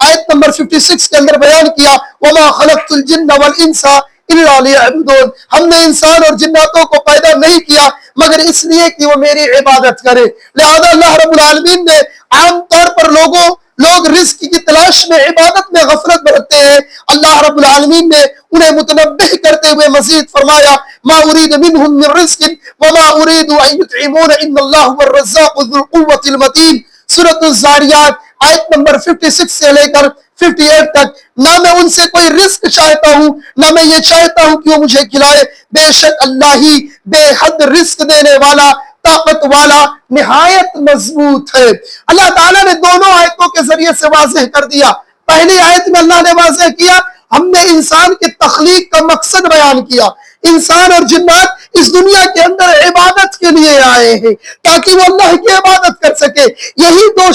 آیت نمبر 56 کے اندر بیان کیا وما خلقت الجن والانس الا لیعبدون، ہم نے انسان اور جناتوں کو پیدا نہیں کیا مگر اس لیے کہ وہ میری عبادت کرے۔ لہذا اللہ رب العالمین نے عام طور پر لوگ رزق کی تلاش میں عبادت میں غفلت برتتے ہیں، اللہ رب العالمین نے انہیں متنبہ کرتے ہوئے مزید فرمایا ما اريد منهم من رزق وما اريد ان يطعمون ان الله هو الرزاق ذو القوة المتين۔ سورۃ الذاریات آیت نمبر 56 سے لے کر 58 تک، نہ میں ان سے کوئی رزق چاہتا ہوں نہ میں یہ چاہتا ہوں کہ وہ مجھے کھلائے، بے شک اللہ ہی بے حد رزق دینے والا، طاقت والا، نہایت مضبوط ہے۔ اللہ تعالیٰ نے دونوں آیتوں کے ذریعے سے واضح کر دیا۔ پہلی آیت میں اللہ نے واضح کیا ہم نے انسان کی تخلیق کا مقصد بیان کیا، انسان اور جنات اس دنیا کے اندر عبادت کے لیے آئے ہیں تاکہ وہ اللہ کی عبادت کر سکے۔ یہی دو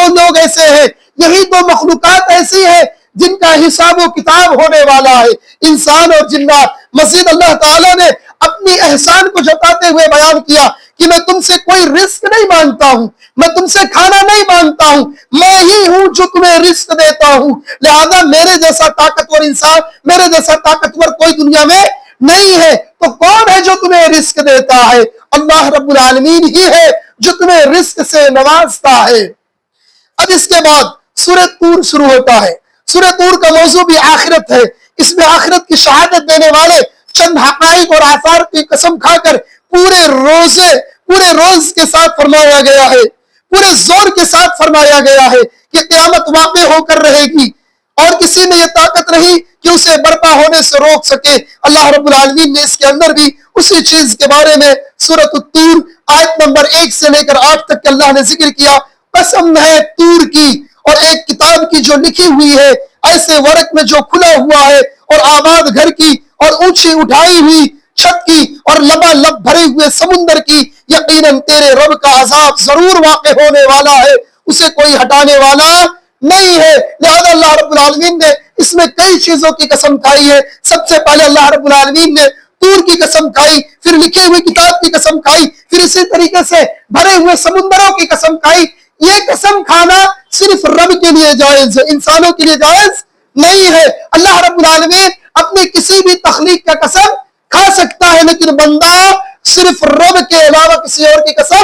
لوگ ایسے ہیں، یہی دو مخلوقات ایسی ہیں جن کا حساب و کتاب ہونے والا ہے، انسان اور جنات۔ مزید اللہ تعالیٰ نے اپنی احسان کو جتاتے ہوئے بیان کیا کہ میں تم سے کوئی رزق نہیں مانگتا ہوں، میں تم سے کھانا نہیں مانگتا ہوں، میں ہی ہوں جو تمہیں رزق دیتا ہوں، لہذا میرے جیسا طاقتور انسان، میرے جیسا طاقتور کوئی دنیا میں نہیں ہے۔ تو کون ہے جو تمہیں رزق دیتا ہے؟ اللہ رب العالمین ہی ہے جو تمہیں رزق سے نوازتا ہے۔ اب اس کے بعد سورہ طور شروع ہوتا ہے۔ سورہ طور کا موضوع بھی آخرت ہے، اس میں آخرت کی شہادت دینے والے چند حقائق اور آثار کی قسم کھا کر پورے روز کے ساتھ فرمایا گیا ہے، پورے زور کے ساتھ فرمایا گیا ہے کہ قیامت واقع ہو کر رہے گی اور کسی میں یہ طاقت نہیں کہ اسے برپا ہونے سے روک سکے۔ اللہ رب العالمین نے اس کے اندر بھی اسی چیز کے بارے میں سورۃ الطور آیت نمبر 1 سے لے کر 8 تک کے اللہ نے ذکر کیا۔ قسم ہے طور کی اور ایک کتاب کی جو لکھی ہوئی ہے، ایسے ورق میں جو کھلا ہوا ہے، اور آباد گھر کی اور اونچی اٹھائی ہوئی چھت کی اور لبالب بھرے ہوئے سمندر کی، یقیناً تیرے رب کا عذاب ضرور واقع ہونے والا ہے، اسے کوئی ہٹانے والا نہیں ہے۔ لہذا اللہ رب العالمین نے اس میں کئی چیزوں کی قسم کھائی ہے۔ سب سے پہلے اللہ رب العالمین نے طور کی قسم کھائی، پھر لکھی ہوئی کتاب کی قسم کھائی، پھر اسی طریقے سے بھرے ہوئے سمندروں کی قسم کھائی۔ یہ قسم کھانا صرف رب کے لیے جائز ہے، انسانوں کے لیے جائز نہیں ہے۔ اللہ رب العالمین اپنی کسی بھی تخلیق کا قسم کھا سکتا ہے، لیکن بندہ صرف رب کے علاوہ کسی اور کی قسم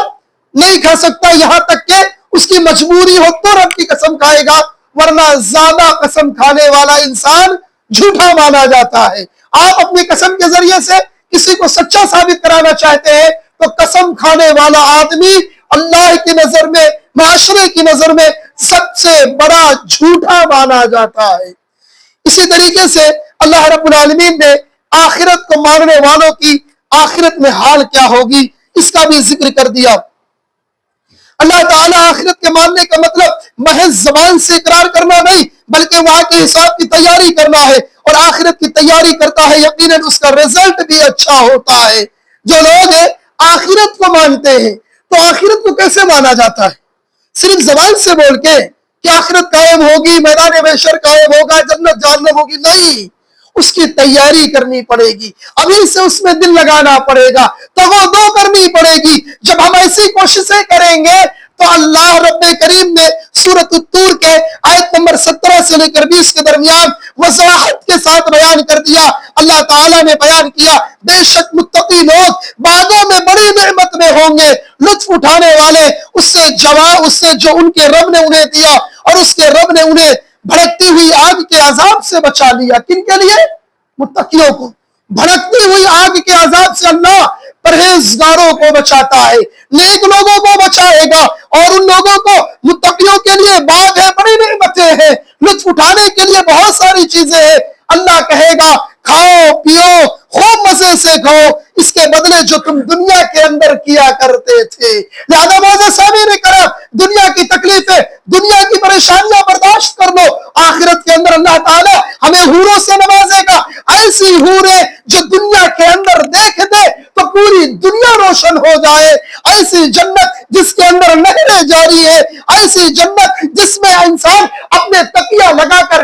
نہیں کھا سکتا، یہاں تک کہ اس کی مجبوری ہو تو رب کی قسم کھائے گا، ورنہ زیادہ قسم کھانے والا انسان جھوٹا مانا جاتا ہے۔ آپ اپنی قسم کے ذریعے سے کسی کو سچا ثابت کرانا چاہتے ہیں تو قسم کھانے والا آدمی اللہ کی نظر میں، معاشرے کی نظر میں سب سے بڑا جھوٹا مانا جاتا ہے۔ اسی طریقے سے اللہ رب العالمین نے آخرت کو ماننے والوں کی آخرت میں حال کیا ہوگی اس کا بھی ذکر کر دیا۔ اللہ تعالیٰ آخرت کے ماننے کا مطلب محض زبان سے اقرار کرنا نہیں، بلکہ وہاں کے حساب کی تیاری کرنا ہے، اور آخرت کی تیاری کرتا ہے یقیناً اس کا رزلٹ بھی اچھا ہوتا ہے۔ جو لوگ آخرت کو مانتے ہیں تو آخرت کو کیسے مانا جاتا ہے؟ صرف زبان سے بول کے کہ آخرت قائم ہوگی، میدان محشر قائم ہوگا، جنت جہنم ہوگی، نہیں، اس کی تیاری کرنی پڑے گی، ابھی سے اس میں دل لگانا پڑے گا، تغو کرنی پڑے گی۔ جب ہم ایسی کوششیں کریں گے تو اللہ رب کریم نے سورۃ الطور کے آیت نمبر 17 سے لے کر 20 کے درمیان وضاحت کے ساتھ بیان کر دیا۔ اللہ تعالیٰ نے بیان کیا بے شک متقی لوگ باغوں میں بڑی نعمت میں ہوں گے، لطف اٹھانے والے اس سے جو ان کے رب نے انہیں دیا، اور اس کے رب نے انہیں بھڑکتی ہوئی آگ کے عذاب سے بچا لیا۔ کن کے لیے؟ متقیوں کو۔ بھڑکتی ہوئی آگ کے عذاب سے اللہ پرہیزگاروں کو بچاتا ہے، نیک لوگوں کو بچائے گا، اور ان لوگوں کو متقیوں کے لیے باغ ہے، بڑی نعمتیں ہیں، لطف اٹھانے کے لیے بہت ساری چیزیں ہیں۔ اللہ کہے گا کھاؤ پیو خوب مزے سے کھاؤ، اس کے بدلے جو تم دنیا کے اندر کیا کرتے تھے۔ لہذا معزز سامعین کرام، دنیا کی تکلیفیں، دنیا کی پریشانیاں برداشت کر لو، آخرت کے اندر اللہ تعالیٰ ہمیں حوروں سے نوازے گا، ایسی حوریں جو دنیا کے اندر دیکھ دے تو پوری دنیا روشن ہو جائے، ایسی جنت جس کے اندر نہریں جاری ہے، ایسی جنت جس میں انسان اپنے تکیہ لگا کر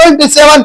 27,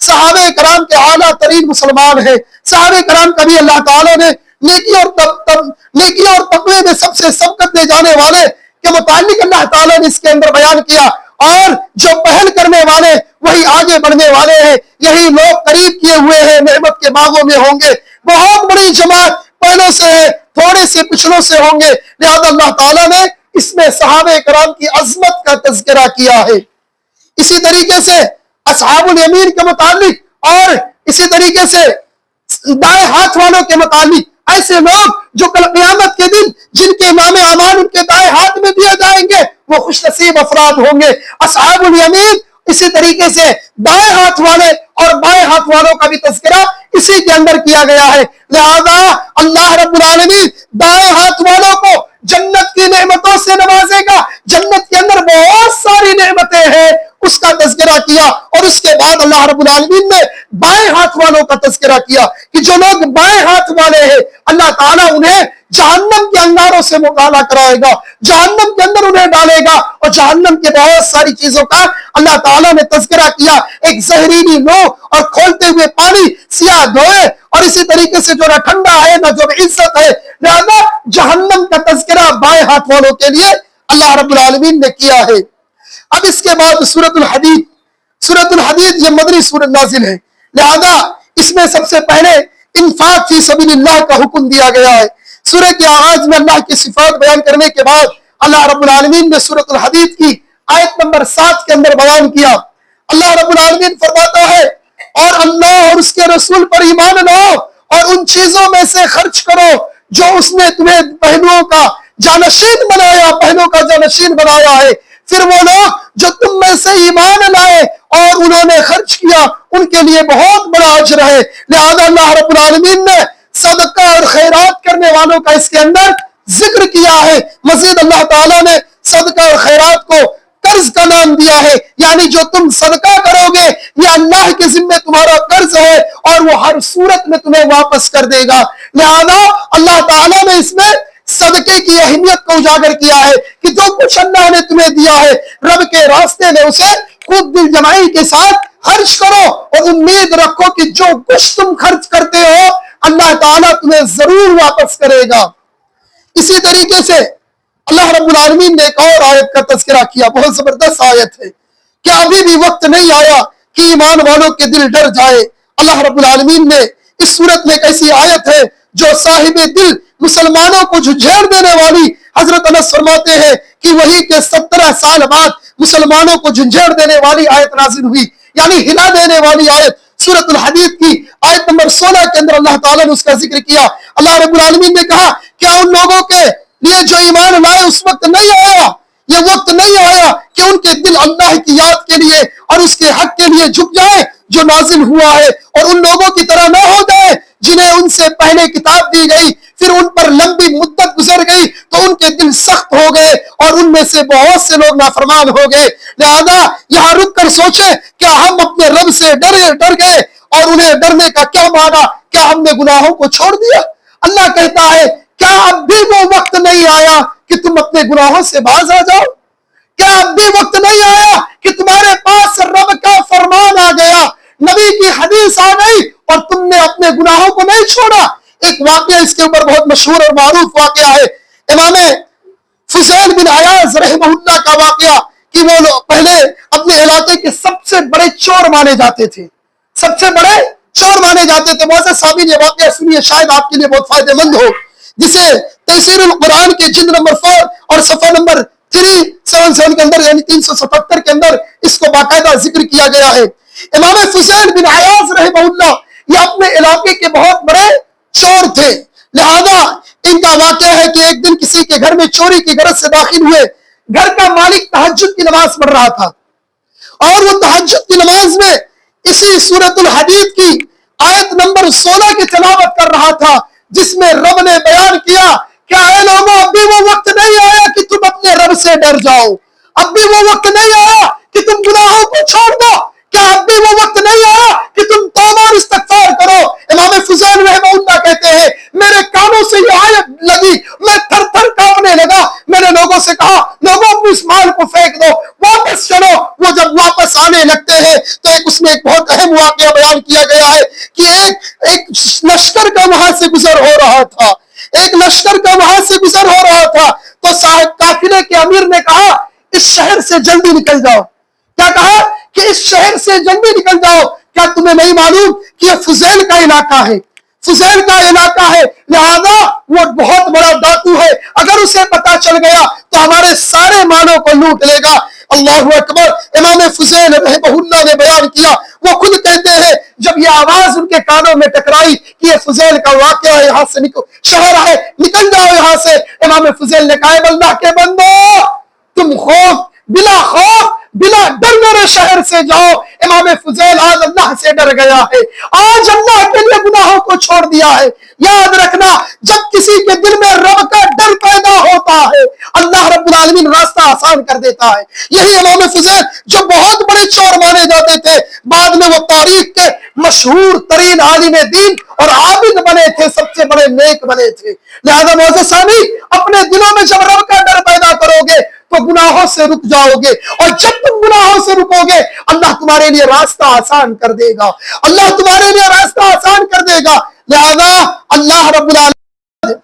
صحابہ کرام کے اعلیٰ ترین مسلمان ہیں. صحابہ کرام کبھی اللہ تعالیٰ نے نیکی اور تقوی میں سب سے سبقت دے جانے والے کے متعلق اللہ تعالیٰ نے اس کے اندر بیان کیا. اور جو پہل کرنے والے وہی آگے بڑھنے والے ہیں. یہی لوگ قریب کیے ہوئے ہیں نعمت کے باغوں میں ہوں گے. بہت بڑی جماعت پہلوں سے ہے, تھوڑے سے پچھلوں سے ہوں گے. لہذا اللہ تعالیٰ نے اس میں صحابہ کرام کی عظمت کا تذکرہ کیا ہے. اسی طریقے سے اصحاب الیمین کے متعلق اور اسی طریقے سے دائیں ہاتھ والوں کے متعلق ایسے لوگ جو کل قیامت کے دن جن کے نام اعمال ان کے دائیں ہاتھ میں دیے جائیں گے وہ خوش نصیب افراد ہوں گے. اصحاب الیمین اسی طریقے سے دائیں ہاتھ والے اور بائیں ہاتھ والوں کا بھی تذکرہ اسی کے اندر کیا گیا ہے. لہذا اللہ رب العالمین دائیں ہاتھ والوں کو جنت کی نعمتوں سے نوازے گا. جنت کے اندر بہت ساری نعمتیں ہیں, اس کا تذکرہ کیا. اور اس کے بعد اللہ رب العالمین نے بائیں ہاتھ والوں کا تذکرہ کیا کہ جو لوگ بائیں ہاتھ والے ہیں اللہ تعالیٰ انہیں جہنم کے انگاروں سے مطالعہ کرائے گا, جہنم کے اندر انہیں ڈالے گا. اور جہنم کے بہت ساری چیزوں کا اللہ تعالیٰ نے تذکرہ کیا. ایک زہریلی لو اور کھولتے ہوئے پانی, سیاہ دھوئے, اور اسی طریقے سے جو نہ ٹھنڈا ہے نہ جو عزت ہے. لہذا جہنم کا تذکرہ بائیں ہاتھ والوں کے لیے اللہ رب العالمین نے کیا ہے. اب اس کے بعد سورۃ الحدید. سورۃ الحدید یہ مدنی سورۃ نازل ہے. لہذا اس میں سب سے پہلے انفاق فی سبیل اللہ کا حکم دیا گیا ہے. سورہ کے آغاز میں اللہ کی صفات بیان کرنے کے بعد اللہ رب العالمین نے سورۃ الحدید کی آیت نمبر 7 کے اندر بیان کیا. اللہ رب العالمین فرماتا ہے اور اللہ اور اس کے رسول پر ایمان لاؤ اور ان چیزوں میں سے خرچ کرو جو اس نے تمہیں پہلوؤں کا جانشین بنایا ہے. پھر وہ لوگ جو تم میں سے ایمان لائے اور انہوں نے خرچ کیا ان کے لیے بہت بڑا اجر ہے. لہذا اللہ رب العالمین نے صدقہ اور خیرات کرنے والوں کا اس کے اندر ذکر کیا ہے. مزید اللہ تعالیٰ نے صدقہ اور خیرات کو قرض کا نام دیا ہے, یعنی جو تم صدقہ کرو گے یہ اللہ کے ذمہ تمہارا قرض ہے اور وہ ہر صورت میں تمہیں واپس کر دے گا. لہذا اللہ تعالیٰ نے اس میں صدقے کی اہمیت کو اجاگر کیا ہے کہ جو کچھ اللہ نے تمہیں دیا ہے رب کے راستے میں اسے خود دل جمعی کے ساتھ خرچ کرو اور امید رکھو کہ جو کچھ تم خرچ کرتے ہو اللہ تعالیٰ تمہیں ضرور واپس کرے گا. اسی طریقے سے اللہ رب العالمین نے ایک اور آیت کا تذکرہ کیا, بہت زبردست آیت ہے. کیا ابھی بھی وقت نہیں آیا کہ ایمان والوں کے دل ڈر جائے؟ اللہ رب العالمین نے اس صورت میں ایک ایسی آیت ہے جو صاحب دل مسلمانوں کو جھنجھوڑ دینے والی. حضرت انس فرماتے ہیں کہ وہی کے 17 سال بعد مسلمانوں کو جھنجھوڑ دینے والی آیت نازل ہوئی, یعنی ہلا دینے والی آیت. سورۃ الحدید کی آیت نمبر 16 کے اندر اللہ تعالیٰ نے اس کا ذکر کیا. اللہ رب العالمین نے کہا کیا ان لوگوں کے لیے جو ایمان لائے اس وقت نہیں آیا, یہ وقت نہیں آیا کہ ان کے دل اللہ کی یاد کے لیے اور اس کے حق کے لیے جھک جائے جو نازل ہوا ہے, اور ان لوگوں کی طرح نہ ہو جائے جنہیں ان سے پہلے کتاب دی گئی پھر ان پر لمبی مدت گزر گئی تو ان کے دل سخت ہو گئے اور ان میں سے بہت سے لوگ نافرمان ہو گئے. لہذا یہاں رک کر سوچیں کیا ہم اپنے رب سے ڈر گئے اور انہیں ڈرنے کا کیا معنی, کیا ہم نے گناہوں کو چھوڑ دیا؟ اللہ کہتا ہے کیا اب بھی وہ وقت نہیں آیا کہ تم اپنے گناہوں سے باز آ جاؤ؟ کیا اب بھی وقت نہیں آیا کہ تمہارے پاس رب کا فرمان آ گیا, نبی کی حدیث آ گئی اور تم نے اپنے گناہوں کو نہیں چھوڑا؟ ایک واقعہ اس کے اوپر بہت مشہور اور معروف واقعہ ہے, امام فضیل بن عیاض رحمہ اللہ کا واقعہ کہ وہ لوگ پہلے اپنے علاقے کے سب سے بڑے چور مانے جاتے تھے, سب سے بڑے چور مانے جاتے تھے. معزز سامعین یہ واقعہ سنیے, شاید آپ کے لیے بہت فائدہ مند ہو, جسے تفسیر القرآن کے جلد نمبر 4 اور صفحہ نمبر 377 کے اندر یعنی 377 کے اندر اس کو باقاعدہ ذکر کیا گیا ہے. امام فضیل بن عیاض رحمہ اللہ یہ اپنے علاقے کے بہت بڑے چور تھے. لہذا ان کا واقعہ ہے کہ ایک دن کسی کے گھر میں چوری کی غرض سے داخل ہوئے. گھر کا مالک تہجد کی نماز پڑھ رہا تھا اور وہ تہجد کی نماز میں اسی سورۃ الحدید کی آیت نمبر 16 کی تلاوت کر رہا تھا جس میں رب نے بیان کیا کیا اے لوگوں اب بھی وہ وقت نہیں آیا کہ تم اپنے رب سے ڈر جاؤ, اب بھی وہ وقت نہیں آیا کہ تم گناہوں کو چھوڑ دو, کیا اب بھی وہ وقت نہیں آیا کہ تم توبہ اور استغفار کرو؟ امام فضیل رحمہ اللہ کہتے ہیں میرے کانوں سے یہ آیت لگی, میں تھر تھر کانپنے لگا. میں نے لوگوں سے کہا لوگوں اپنے اس مال کو پھینک دو, واپس چلو. وہ جب واپس آنے لگتے ہیں تو اس میں ایک بہت اہم واقعہ گیا ہے کہ ایک لشکر کا وہاں سے گزر ہو رہا تھا، ایک لشکر کا وہاں سے گزر ہو رہا تھا، تو صاحب قافلے کے امیر نے کہا اس شہر سے جلدی نکل جاؤ۔ کیا کہا کہ اس شہر سے جلدی نکل جاؤ، کیا تمہیں نہیں معلوم کہ یہ فضیل کا علاقہ ہے، فضیل کا علاقہ ہے، لہذا وہ بہت بڑا ڈاکو ہے، اگر اسے پتا چل گیا تو ہمارے سارے مالوں کو لوٹ لے گا۔ اللہ اکبر۔ امام فضیل رحمہ اللہ نے بیان کیا، وہ خود کہتے ہیں جب یہ آواز ان کے کانوں میں ٹکرائی کہ یہ فضیل کا واقعہ ہے، یہاں سے شہر ہے، نکل جاؤ یہاں سے، امام فضیل نے کہا اللہ کے بندو تم خوف بلا ڈر میرے شہر سے جاؤ۔ امام فضیل آج اللہ سے ڈر گیا ہے، آج اللہ کے لیے گناہوں کو چھوڑ دیا ہے۔ یاد رکھنا جب کسی کے دل میں رب کا ڈر پیدا ہوتا ہے اللہ رب العالمین راستہ آسان کر دیتا ہے۔ یہی امام فضیل جو بہت بڑے چور مانے جاتے تھے، بعد میں وہ تاریخ کے مشہور ترین عالم دین اور عابد بنے تھے، سب سے بڑے نیک بنے تھے۔ لہذا معزز سامعین، اپنے دلوں میں جب رب کا ڈر پیدا کرو گے تو گناہوں سے رک جاؤ گے، اور جب تم گناہوں سے رکو گے اللہ تمہارے لیے راستہ آسان کر دے گا، اللہ تمہارے لیے راستہ آسان کر دے گا۔ لہذا اللہ رب العالمین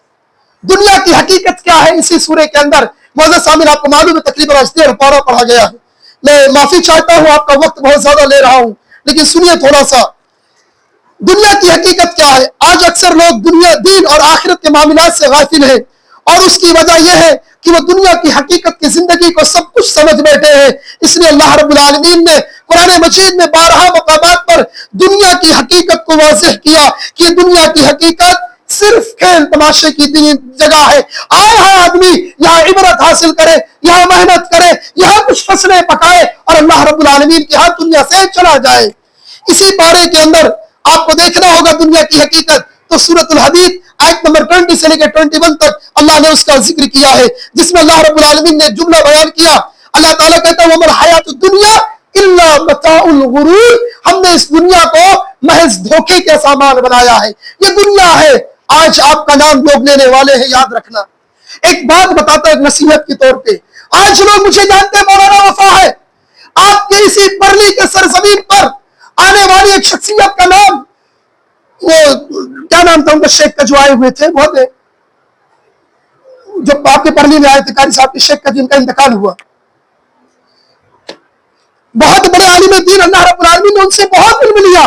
دنیا کی حقیقت کیا ہے اسی سورے کے اندر معزز سامعین آپ کو معلوم ہے تقریباً 18 پارہ پڑھا گیا ہے۔ میں معافی چاہتا ہوں آپ کا وقت بہت زیادہ لے رہا ہوں، لیکن سنیے تھوڑا سا دنیا کی حقیقت کیا ہے۔ آج اکثر لوگ دنیا دین اور آخرت کے معاملات سے غافل ہیں، اور اس کی وجہ یہ ہے کہ وہ دنیا کی حقیقت کی زندگی کو سب کچھ سمجھ بیٹھے ہیں۔ اس لیے اللہ رب العالمین نے قرآن مجید میں 12 مقامات پر دنیا کی حقیقت کو واضح کیا کہ دنیا کی حقیقت صرف کھیل تماشے کی جگہ ہے۔ آیا آدمی یہاں عبرت حاصل کرے، یہاں محنت کرے، یہاں کچھ فصلیں پکائے اور اللہ رب العالمین کے ہاں دنیا سے چلا جائے۔ اسی پارے کے اندر آپ کو دیکھنا ہوگا دنیا کی حقیقت، تو سورۃ الحدید آیت نمبر 20 سے لے کے 21 تک اللہ نے اس کا ذکر کیا ہے، جس میں اللہ رب العالمین نے جملہ بیان کیا۔ اللہ تعالیٰ کہتا ہے وَمَا الْحَيَاةُ الدُّنْيَا إِلَّا مَتَاعُ الْغُرُورِ، ہم نے اس دنیا کو محض دھوکے کا سامان بنایا ہے، یہ دنیا ہے۔ آج آپ کا نام لوگ لینے والے ہیں، یاد رکھنا۔ ایک بات بتاتا ایک نصیحت کے طور پہ، آج لوگ مجھے جانتے مولانا وفا ہے، آپ کے اسی پرلی کے سرزمین پر آنے والی ایک شخصیت کا نام، وہ کیا نام تھا ان کا شیخ کا جو آئے ہوئے تھے، بہت جو آپ کے پرلی میں آئے تھے قاری صاحب کے شیخ کا جن کا انتقال ہوا، بہت بڑے عالم دین، اللہ رب العالمین نے ان سے بہت علم لیا،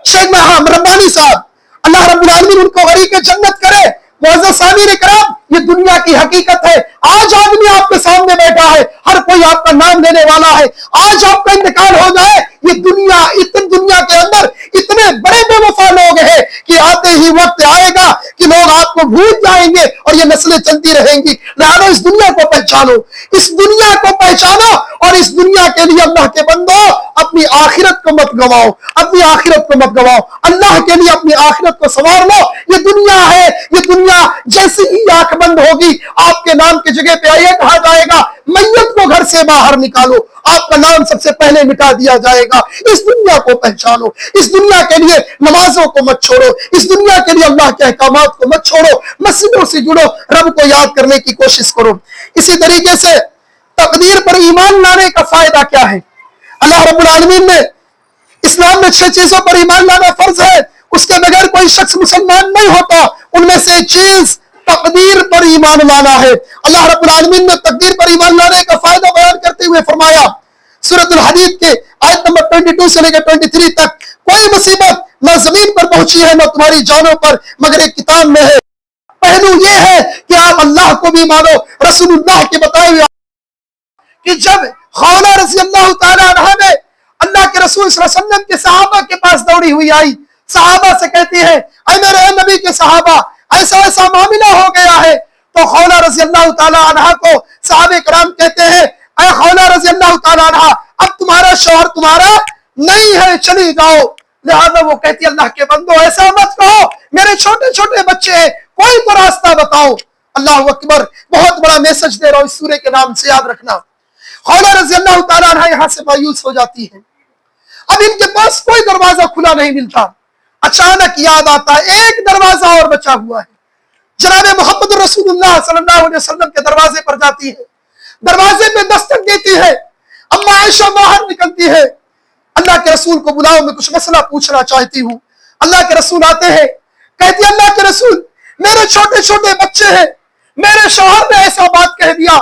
شیخ ربانی صاحب، اللہ رب العالمین ان کو غریق جنت کرے۔ معزز سامعین کرام، یہ دنیا کی حقیقت ہے۔ آج آدمی آپ کے سامنے بیٹھا ہے، ہر کوئی آپ کا نام لینے والا ہے، آج آپ کا انتقال ہو جائے، یہ دنیا کے اندر اتنے بڑے بے وفا لوگ ہیں کہ آتے ہی وقت آئے گا کہ لوگ آپ کو بھول جائیں گے اور یہ نسلیں چلتی رہیں گی۔ لہذا اس دنیا کو پہچانو، اس دنیا کو پہچانو، اور اس دنیا کے لیے اللہ کے بندو اپنی آخرت کو مت گواؤ، اپنی آخرت کو مت گواؤ، اللہ کے لیے اپنی آخرت کو سنوار لو۔ یہ دنیا ہے، یہ دنیا جیسی ہی آنکھ بند ہوگی آپ کے نام کی جگہ پہ یہ کہا جائے گا میت کو گھر سے باہر نکالو، آپ کا نام سب سے پہلے مٹا دیا جائے گا۔ اس دنیا کو پہچانو، اس دنیا کے لیے نمازوں کو مت چھوڑو، اس دنیا کے لیے اللہ کے احکامات کو مت چھوڑو، مسجدوں سے جڑو، رب کو یاد کرنے کی کوشش کرو۔ اسی طریقے سے تقدیر پر ایمان لانے کا فائدہ کیا ہے؟ اللہ رب العالمین نے اسلام میں 6 چیزوں پر ایمان لانا فرض ہے، اس کے بغیر کوئی شخص مسلمان نہیں ہوتا۔ ان میں سے ایک چیز تقدیر پر ایمان لانا ہے۔ اللہ رب العالمین نے تقدیر پر ایمان لانے کا فائدہ بیان کرتے ہوئے فرمایا سورۃ الحدید کے آیت نمبر 22 سے لے کر 23 تک، کوئی مصیبت نہ زمین پر پہنچی ہے نہ تمہاری جانوں پر مگر ایک کتاب میں ہے۔ پہلو یہ ہے کہ آپ اللہ کو بھی مانو، رسول اللہ کے بتائے ہوئے کہ جب خولہ رضی اللہ تعالیٰ عنہ نے اللہ کے رسول صلی اللہ علیہ وسلم کے صحابہ کے پاس دوڑی ہوئی آئی، صحابہ سے کہتی ہے اے میرے نبی کے صحابہ ایسا ایسا معاملہ ہو گیا ہے، تو خولہ رضی اللہ تعالیٰ عنہ کو صحابہ کرام کہتے ہیں اے خولہ رضی اللہ تعالیٰ عنہ اب تمہارا شوہر تمہارا نہیں ہے، چلی جاؤ۔ لہذا وہ کہتی اللہ کے بندو ایسا مت کہو، میرے چھوٹے چھوٹے بچے ہیں، کوئی تو راستہ بتاؤ۔ اللہ اکبر، بہت بڑا میسج دے رہا ہوں اس سورے کے نام سے، یاد رکھنا۔ خولہ رضی اللہ تعالیٰ عنہ یہاں سے مایوس ہو جاتی ہے، اب ان کے پاس کوئی دروازہ کھلا نہیں ملتا۔ اچانک یاد آتا ہے ایک دروازہ اور بچا ہوا ہے، جناب محمد رسول اللہ صلی اللہ علیہ وسلم کے دروازے پر جاتی ہے، دروازے پہ دستک دیتی ہے، اما عائشہ باہر نکلتی ہے، اللہ کے رسول کو بلاؤ، میں کچھ مسئلہ پوچھنا چاہتی ہوں۔ اللہ کے رسول آتے ہیں، کہتی ہے اللہ کے رسول میرے چھوٹے چھوٹے بچے ہیں، میرے شوہر نے ایسا بات کہہ دیا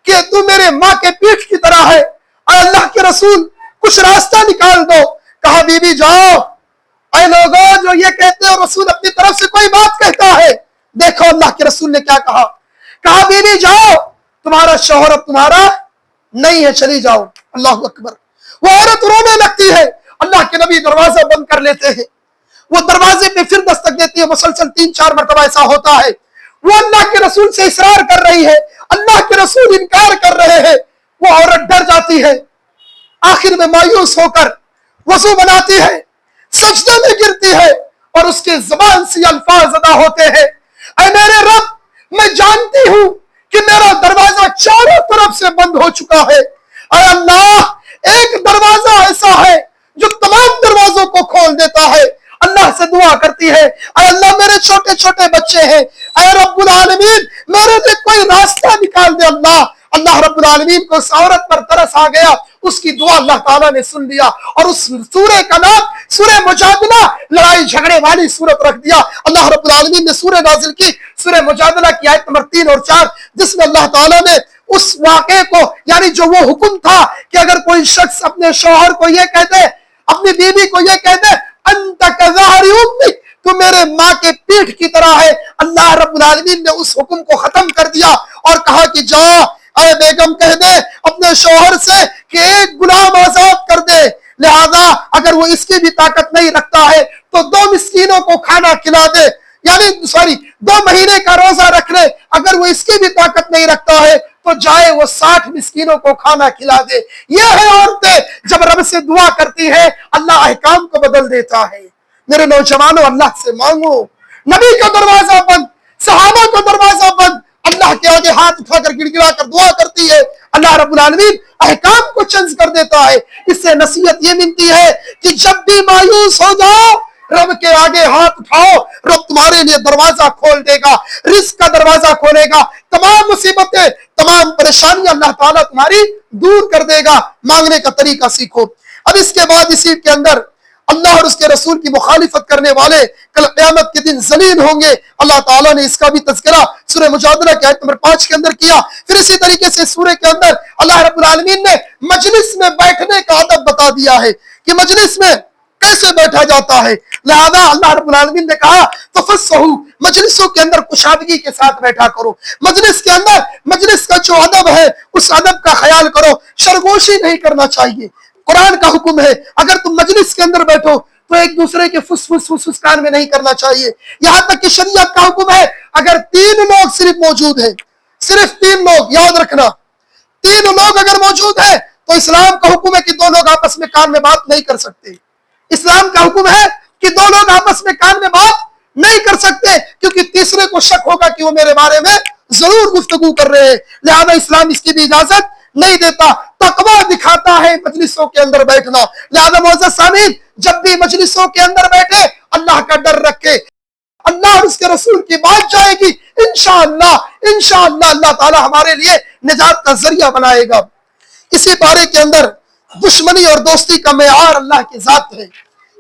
کہ تو میرے ماں کے پیٹھ کی طرح ہے، اے اللہ کے رسول کچھ راستہ نکال دو۔ کہا بی بی جاؤ، اے لوگوں جو یہ کہتے ہیں رسول اپنی طرف سے کوئی بات کہتا ہے، دیکھو اللہ کے رسول نے کیا کہا۔ کہا بی بی جاؤ، تمہارا شوہر اب تمہارا نہیں ہے، چلی جاؤ۔ اللہ اکبر۔ وہ عورت رونے لگتی ہے، اللہ کے نبی دروازہ بند کر لیتے ہیں، وہ دروازے پہ پھر دستک دیتی ہے، مسلسل 3-4 مرتبہ ایسا ہوتا ہے۔ وہ اللہ کے رسول سے اصرار کر رہی ہے، اللہ کے رسول انکار کر رہے ہیں، وہ عورت ڈر جاتی ہے، آخر میں مایوس ہو کر وضو بناتی ہے، سجدے میں گرتی ہے اور اس کے زبان سے الفاظ ادا ہوتے ہیں، اے میرے رب میں جانتی ہوں کہ میرا دروازہ چاروں طرف سے بند ہو چکا ہے، اے اللہ ایک دروازہ ایسا ہے جو تمام دروازوں کو کھول دیتا ہے۔ اللہ سے دعا کرتی ہے، اے اللہ میرے چھوٹے چھوٹے بچے ہیں، اے رب العالمین میرے لیے کوئی راستہ نکال دے۔ اللہ رب العالمین کو اس عورت پر ترس آ گیا، اس کی دعا اللہ تعالیٰ نے سن لیا اور اس سورہ کا نام سورہ مجادلہ، لڑائی جھگڑے والی سورت رکھ دیا۔ اللہ رب العالمین نے سورہ نازل کی سورہ مجادلہ کی آیت نمبر 3 اور 4، جس میں اللہ تعالیٰ نے اس واقعے کو، یعنی جو وہ حکم تھا کہ اگر کوئی شخص اپنے شوہر کو یہ کہتے، اپنی بیوی کو یہ کہتے انت کظہر امی، تو میرے ماں کے پیٹھ کی طرح ہے، اللہ رب العالمین نے اس حکم کو ختم کر دیا اور کہا کہ جا اے بیگم کہہ دے اپنے شوہر سے کہ ایک غلام آزاد کر دے، لہذا اگر وہ اس کی بھی طاقت نہیں رکھتا ہے تو 2 مسکینوں کو کھانا کھلا دے، یعنی 2 مہینے کا روزہ رکھ لے، اگر وہ اس کی بھی طاقت نہیں رکھتا ہے تو جائے وہ 60 مسکینوں کو کھانا کھلا دے۔ یہ ہے عورتیں جب رب سے دعا کرتی ہے اللہ احکام کو بدل دیتا ہے۔ میرے نوجوانوں اللہ سے مانگو، نبی کا دروازہ بند، صحابہ کا دروازہ بند، اللہ کے آگے ہاتھ اٹھا کر گڑ گڑا کر دعا کرتی ہے، اللہ رب العالمین احکام کو چینج کر دیتا ہے۔ اس سے نصیحت یہ ملتی ہے کہ جب بھی مایوس ہو جاؤ رب کے آگے ہاتھ اٹھاؤ، رب تمہارے لیے دروازہ کھول دے گا، رزق کا دروازہ کھولے گا، تمام مصیبتیں تمام پریشانیاں اللہ تعالیٰ تمہاری دور کر دے گا۔ مانگنے کا طریقہ سیکھو۔ اب اس کے بعد اسی کے اندر اللہ اور اس کے رسول کی مخالفت کرنے والے کل قیامت کے دن ذلیل ہوں گے، اللہ تعالیٰ نے اس کا بھی تذکرہ سورہ مجادلہ کی آیت نمبر 5 کے اندر کیا۔ پھر اسی طریقے سے سورہ کے اندر اللہ رب العالمین نے مجلس میں بیٹھنے کا ادب بتا دیا ہے کہ مجلس میں کیسے بیٹھا جاتا ہے، لہذا اللہ رب العالمین نے کہا تفصحوا، مجلسوں کے اندر کشادگی کے ساتھ بیٹھا کرو، مجلس کے اندر مجلس کا جو ادب ہے اس ادب کا خیال کرو، سرگوشی نہیں کرنا چاہیے۔ قرآن کا حکم ہے اگر تم مجلس کے اندر بیٹھو تو ایک دوسرے کے فس فس فس فس کان میں نہیں کرنا چاہیے، یہاں تک کہ شریعت کا حکم ہے اگر 3 لوگ صرف موجود ہیں، صرف 3 لوگ، یاد رکھنا 3 لوگ اگر موجود ہیں تو اسلام کا حکم ہے کہ 2 لوگ آپس میں کان میں بات نہیں کر سکتے۔ اسلام کا حکم ہے کہ 2 لوگ آپس میں کان میں بات نہیں کر سکتے، کیونکہ تیسرے کو شک ہوگا کہ وہ میرے بارے میں ضرور گفتگو کر رہے ہیں، لہذا اسلام اس کی بھی اجازت نہیں دیتا۔ تقویٰ دکھاتا ہے مجلسوں کے اندر بیٹھنا، لہذا معزز سامعین جب بھی مجلسوں کے اندر بیٹھے اللہ کا ڈر رکھے، اللہ اور اس کے رسول کی بات جائے گی، انشاءاللہ اللہ تعالی ہمارے لیے نجات کا ذریعہ بنائے گا۔ اسی بارے کے اندر دشمنی اور دوستی کا معیار اللہ کی ذات ہے،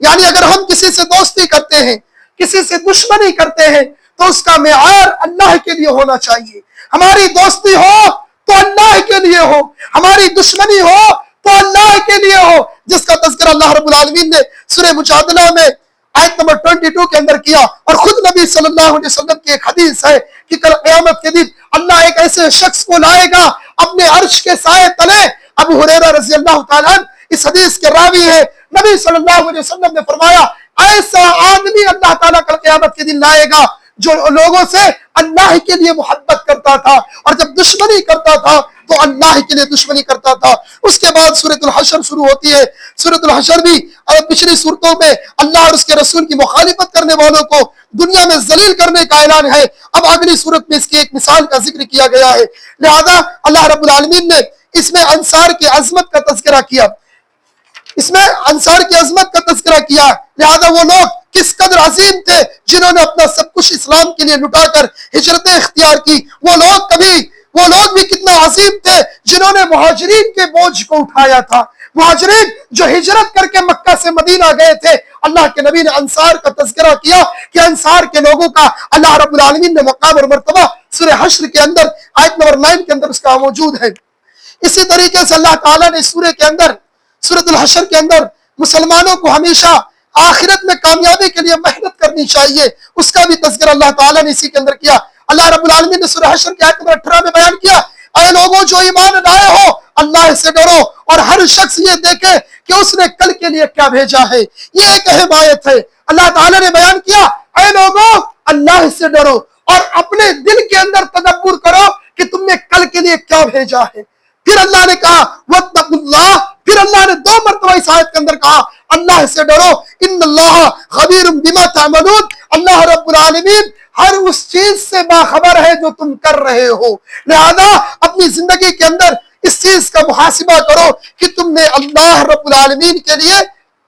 یعنی اگر ہم کسی سے دوستی کرتے ہیں، کسی سے دشمنی کرتے ہیں تو اس کا معیار اللہ کے لیے ہونا چاہیے۔ ہماری دوستی ہو تو اللہ کے لیے ہو، ہماری دشمنی ہو تو اللہ کے لیے ہو، جس کا تذکرہ اللہ رب العالمین نے سورہ مجادلہ میں آیت نمبر 22 کے اندر کیا، اور خود نبی صلی اللہ علیہ وسلم کی ایک حدیث ہے کہ کل قیامت کے دن اللہ ایک ایسے شخص کو لائے گا اپنے عرش کے سائے تلے۔ ابو ہریرہ رضی اللہ تعالیٰ عنہ اس حدیث کے راوی ہے، نبی صلی اللہ علیہ وسلم نے فرمایا ایسا آدمی اللہ تعالیٰ کل قیامت کے دن لائے گا جو لوگوں سے اللہ کے لیے محبت کرتا تھا اور جب دشمنی کرتا تھا تو اللہ کے لیے دشمنی کرتا تھا۔ اس کے بعد سورۃ الحشر شروع ہوتی ہے۔ سورۃ الحشر بھی پچھلی صورتوں میں اللہ اور اس کے رسول کی مخالفت کرنے والوں کو دنیا میں ذلیل کرنے کا اعلان ہے، اب اگلی صورت میں اس کی ایک مثال کا ذکر کیا گیا ہے، لہذا اللہ رب العالمین نے اس میں انصار کی عظمت کا تذکرہ کیا، لہذا وہ لوگ کس قدر عظیم تھے جنہوں نے اپنا سب کچھ اسلام کے لیے لٹا کر ہجرت اختیار کی، وہ لوگ بھی کتنا عظیم تھے جنہوں نے مہاجرین کے بوجھ کو اٹھایا تھا، مہاجرین جو ہجرت کر کے مکہ سے مدینہ گئے تھے، اللہ کے نبی نے انصار کا تذکرہ کیا کہ انصار کے لوگوں کا اللہ رب العالمین نے مقام اور مرتبہ سورہ حشر کے اندر آیت نمبر 9 کے اندر اس کا موجود ہے۔ اسی طریقے سے اللہ تعالیٰ نے سورہ کے اندر، سورۃ الحشر کے اندر مسلمانوں کو ہمیشہ آخرت میں کامیابی کے لیے محنت کرنی چاہیے، اس کا بھی تذکرہ اللہ تعالیٰ نے اسی کے اندر کیا۔ اللہ رب العالمین نے سورہ حشر کی آیت نمبر 18 میں بیان کیا، اے لوگوں جو ایمان لائے ہو اللہ سے ڈرو اور ہر شخص یہ دیکھے کہ اس نے کل کے لیے کیا بھیجا ہے۔ یہ ایک اہم آیت ہے۔ اللہ تعالیٰ نے بیان کیا، اے لوگوں اللہ سے ڈرو اور اپنے دل کے اندر تدبر کرو کہ تم نے کل کے لیے کیا بھیجا ہے۔ پھر اللہ نے کہا واتقوا اللہ، پھر اللہ نے 2 مرتبہ اس آیت کے اندر کہا اللہ سے ڈرو، ان اللہ خبیر بما تعملون، اللہ رب العالمین ہر اس چیز سے باخبر ہے جو تم کر رہے ہو۔ لہذا اپنی زندگی کے اندر اس چیز کا محاسبہ کرو کہ تم نے اللہ رب العالمین کے لیے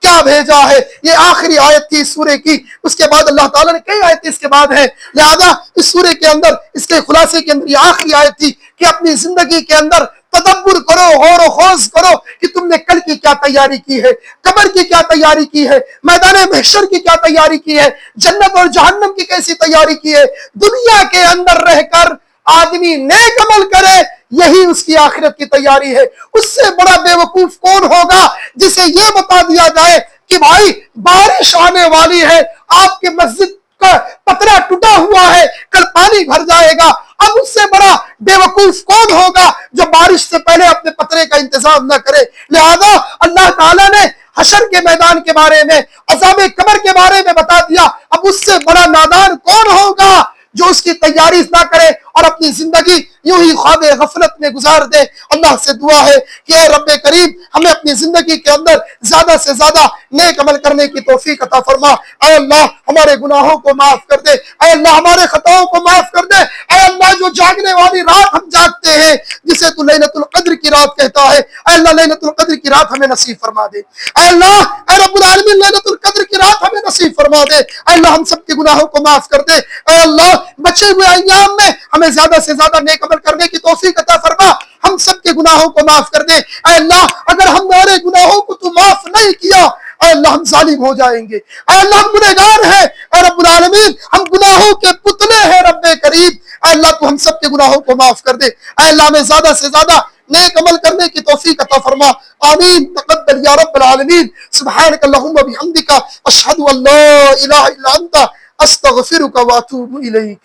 کیا بھیجا ہے۔ یہ آخری آیت تھی سورے کی، اس کے بعد اللہ تعالیٰ نے کئی آیتیں اس کے بعد ہیں، لہذا اس سورے کے اندر اس کے خلاصے کے اندر یہ آخری آیت تھی کہ اپنی زندگی کے اندر تدبر کرو، غور و خوض کرو کہ تم نے کل کی کیا تیاری کی ہے، قبر کی کیا تیاری کی ہے، میدان محشر کی کیا تیاری کی ہے، جنت اور جہنم کی کیسی تیاری کی ہے۔ دنیا کے اندر رہ کر آدمی نیک عمل کرے، یہی اس کی آخرت کی تیاری ہے۔ اس سے بڑا بے وقوف کون ہوگا جسے یہ بتا دیا جائے کہ بھائی بارش آنے والی ہے، آپ کے مسجد کا پترا ٹوٹا ہوا ہے، کل پانی بھر جائے گا۔ اب اس سے بڑا بے وقوف کون ہوگا جو بارش سے پہلے اپنے پترے کا انتظام نہ کرے۔ لہذا اللہ تعالیٰ نے حشر کے میدان کے بارے میں، عذاب قبر کے بارے میں بتا دیا۔ اب اس سے بڑا نادان کون ہوگا جو اس کی تیاری نہ کرے اور اپنی زندگی یوں ہی خواب غفلت میں گزار دے۔ اللہ سے دعا ہے کہ اے رب کریم ہمیں اپنی زندگی کے اندر زیادہ سے زیادہ نیک عمل کرنے کی توفیق عطا فرما۔ اے اللہ ہمارے گناہوں کو معاف کر دے، اے اللہ ہمارے خطاؤں کو معاف کر دے۔ اے اللہ جو جاگنے والی رات ہم جاگتے ہیں جسے تو لیلۃ القدر کی رات کہتا ہے، اے اللہ لیلۃ القدر کی رات ہمیں نصیب فرما دے۔ اے اللہ اے رب العالمین لیلۃ القدر کی رات ہمیں نصیب فرما دے۔ اے اللہ ہم سب کے گناہوں کو معاف کر دے۔ اے اللہ بچے ہوئے ایام میں ہمیں زیادہ سے زیادہ نیک عمل کرنے کی توفیق عطا فرما، ہم سب کے گناہوں کو معاف کر دے۔ اے اللہ اگر ہمارے گناہوں کو تو معاف نہیں کیا، اے اللہ ہم ظالم ہو جائیں گے۔ اے اللہ ہم گنہگار ہیں، اے رب العالمین ہم گناہوں کے پتلے ہیں رب کریم۔ اے اللہ تو ہم سب کے گناہوں کو معاف کر دے۔ اے اللہ ہمیں زیادہ سے زیادہ نیک عمل کرنے کی توفیق عطا فرما، آمین تقبل یا رب العالمین۔ سبحانک اللہم و بحمدک، اشہد ان لا الہ الا انت، استغفرک واتوب الیک۔